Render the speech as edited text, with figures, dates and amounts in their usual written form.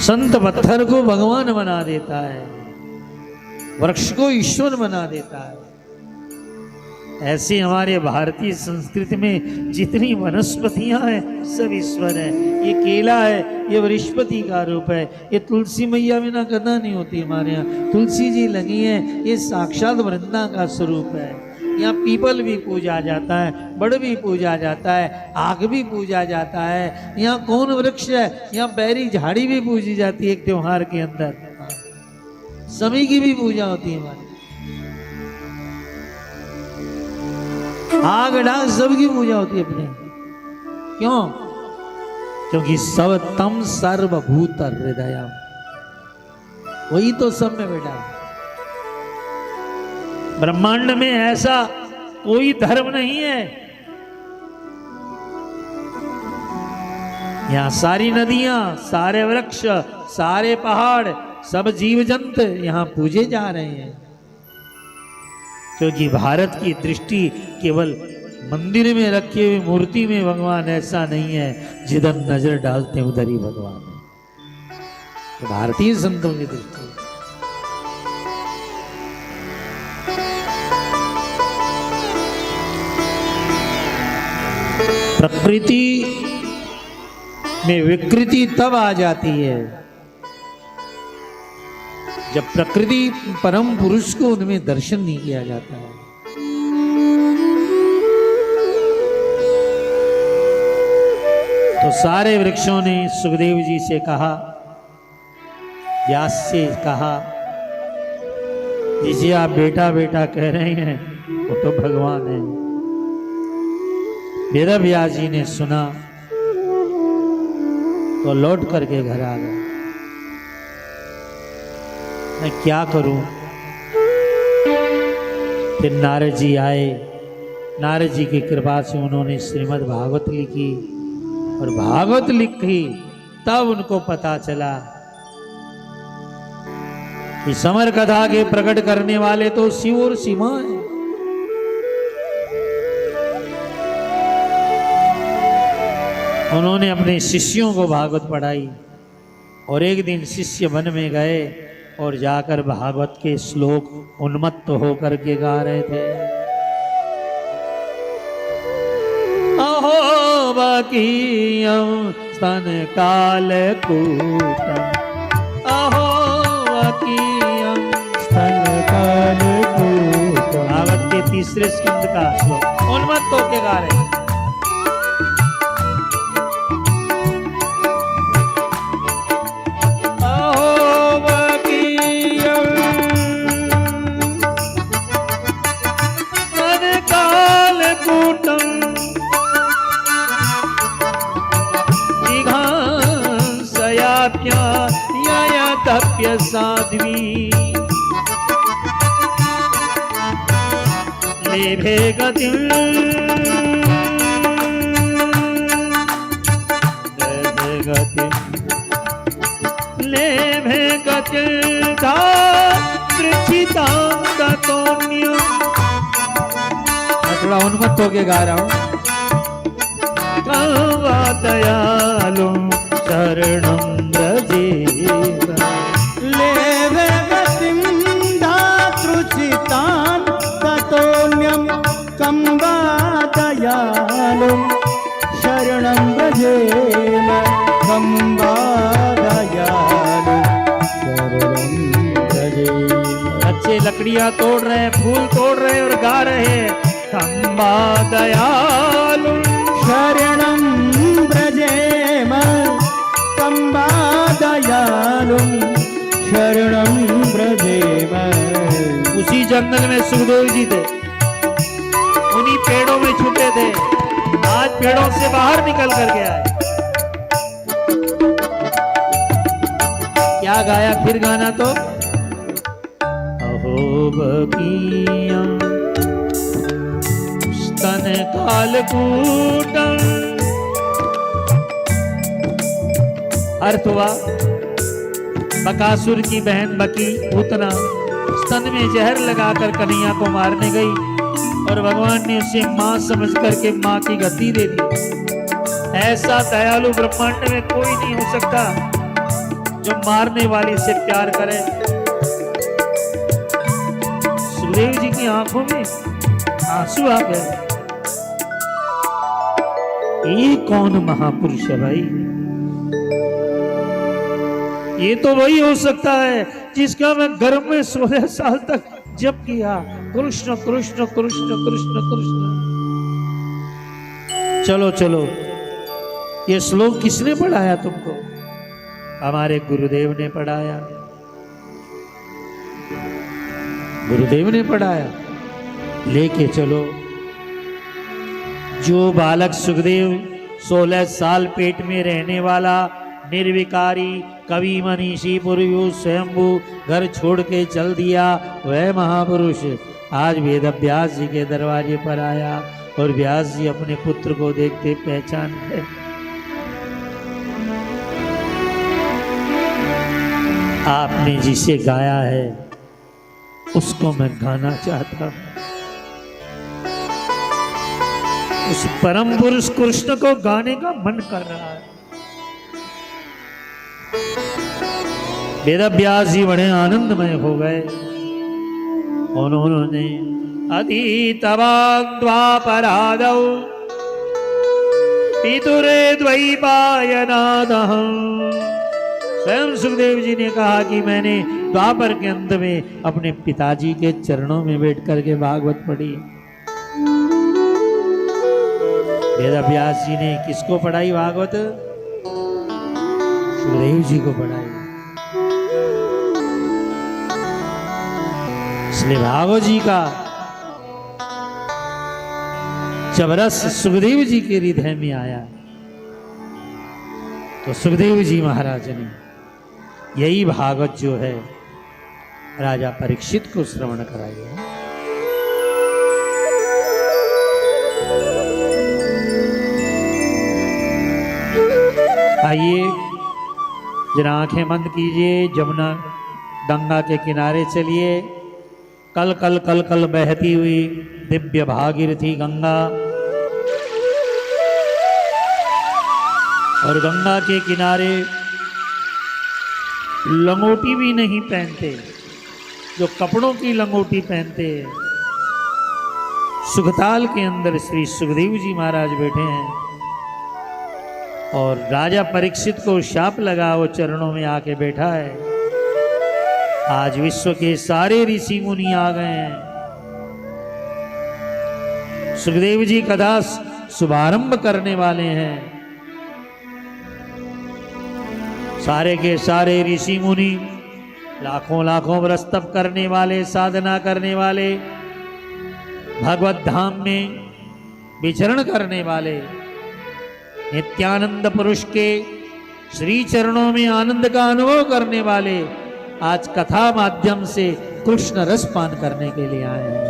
संत पत्थर को भगवान बना देता है, वृक्ष को ईश्वर बना देता है। ऐसे हमारे भारतीय संस्कृति में जितनी वनस्पतियां हैं सब ईश्वर है। ये केला है, ये बृहस्पति का रूप है। ये तुलसी मैया बिना कदा नहीं होती हमारे यहाँ। तुलसी जी लगी है, ये साक्षात वृंदा का स्वरूप है। यहाँ पीपल भी पूजा जाता है, बड़ भी पूजा जाता है, आग भी पूजा जाता है। यहाँ कौन वृक्ष है, यहाँ बैरी झाड़ी भी पूजी जाती है एक त्योहार के अंदर। सभी की भी पूजा होती है हमारी। आग डाक सबकी पूजा होती है अपने। क्यों? क्योंकि सब तम सर्वभूत हृदय, वही तो सब में बैठा है। ब्रह्मांड में ऐसा कोई धर्म नहीं है। यहां सारी नदियां, सारे वृक्ष, सारे पहाड़, सब जीव जंतु यहां पूजे जा रहे हैं। क्योंकि भारत की दृष्टि केवल मंदिर में रखी हुई मूर्ति में भगवान ऐसा नहीं है। जिधर नजर डालते हैं उधर ही भगवान है। तो भारतीय संतों की दृष्टि प्रकृति में विकृति तब आ जाती है जब प्रकृति परम पुरुष को उनमें दर्शन नहीं किया जाता है। तो सारे वृक्षों ने सुखदेव जी से कहा, व्यास से कहा, जिसे आप बेटा बेटा कह रहे हैं वो तो भगवान है। वेद व्यास जी ने सुना तो लौट करके घर आ गए। मैं क्या करूं? फिर नारद जी आए। नारद जी की कृपा से उन्होंने श्रीमद् भागवत लिखी और भागवत लिखी। तब उनको पता चला कि समर कथा के प्रकट करने वाले तो शिव और सीमा है। उन्होंने अपने शिष्यों को भागवत पढ़ाई और एक दिन शिष्य वन में गए और जाकर भागवत के श्लोक उन्मत्त होकर के गा रहे थे। अहो वकीयं स्तन कालकूटं, अहो वकीयं स्तन कालकूटं। भागवत के तीसरे स्कंद का श्लोक उन्मत्त होकर गा रहे। साध्वी लेभे गतिं लेभे गतिं धात्रिचितां ततोन्यं। मैं थोड़ा उन्मत्त होके गा रहा हूँ। कवा दयालुं शरणं व्रजेत, लेभे गतिं धातृचितां ततोन्यं। कम्बा दयालुं शरणं व्रजेम, कम्बा दयालुं शरणं व्रजेम। बच्चे लकड़ियां तोड़ रहे हैं, फूल तोड़ रहे हैं और गा रहे हैं कम्बा दयालुं शरणं व्रजेम, कम्बा दयालुं शरणं व्रजेम। उसी जंगल में सुखदेव जी थे, उन्हीं पेड़ों में छुपे थे। आज पेड़ों से बाहर निकल कर गया है। क्या गाया फिर गाना तो? अहो बकीयं स्तन कालकूटं। अर्थ हुआ बकासुर की बहन बकी पूतना स्तन में जहर लगाकर कन्हैया को मारने गई और भगवान ने उसे मां समझ करके मां की गति दे दी। ऐसा दयालु ब्रह्मांड में कोई नहीं हो सकता। जो मारने वाली से प्यार करे। सुखदेव जी की आंखों में आंसू आ गए। ये कौन महापुरुष है भाई? ये तो वही हो सकता है जिसका मैं गर्भ में 16 साल तक जप किया, कृष्ण कृष्ण कृष्ण कृष्ण कृष्ण। चलो चलो, ये श्लोक किसने पढ़ाया तुमको? हमारे गुरुदेव ने पढ़ाया, गुरुदेव ने पढ़ाया। लेके चलो। जो बालक सुखदेव 16 साल पेट में रहने वाला निर्विकारी कवि मनीषी पुरयु स्वयंभू घर छोड़ के चल दिया, वह महापुरुष आज वेद व्यास जी के दरवाजे पर आया और व्यास जी अपने पुत्र को देखते पहचान गए। आपने जिसे गाया है उसको मैं गाना चाहता हूं। उस परम पुरुष कृष्ण को गाने का मन कर रहा है। वेद व्यास जी बड़े आनंदमय हो गए। उन्होंने अतीतवाग्द्वापरादौ पितुरे द्वैपायनादहं, स्वयं सुखदेव जी ने कहा कि मैंने द्वापर के अंत में अपने पिताजी के चरणों में बैठ करके भागवत पढ़ी। वेद व्यास जी ने किसको पढ़ाई भागवत? सुखदेव जी को पढ़ाई। इसलिए भागवत जी का जब रस सुखदेव जी के हृदय में आया तो सुखदेव जी महाराज ने यही भागवत जो है राजा परीक्षित को श्रवण कराई है। आइए जरा आंखें बंद कीजिए, जमुना गंगा के किनारे चलिए। कल कल कल कल बहती हुई दिव्य भागीरथी गंगा, और गंगा के किनारे लंगोटी भी नहीं पहनते, जो कपड़ों की लंगोटी पहनते हैं। सुखताल के अंदर श्री सुखदेव जी महाराज बैठे हैं और राजा परीक्षित को शाप लगा, वो चरणों में आके बैठा है। आज विश्व के सारे ऋषि मुनि आ गए हैं। सुखदेव जी कथा शुभारंभ करने वाले हैं। सारे के सारे ऋषि मुनि, लाखों लाखों वर्ष तप करने वाले, साधना करने वाले, भगवत धाम में विचरण करने वाले, नित्यानंद पुरुष के श्री चरणों में आनंद का अनुभव करने वाले आज कथा माध्यम से कृष्ण रस पान करने के लिए आए हैं।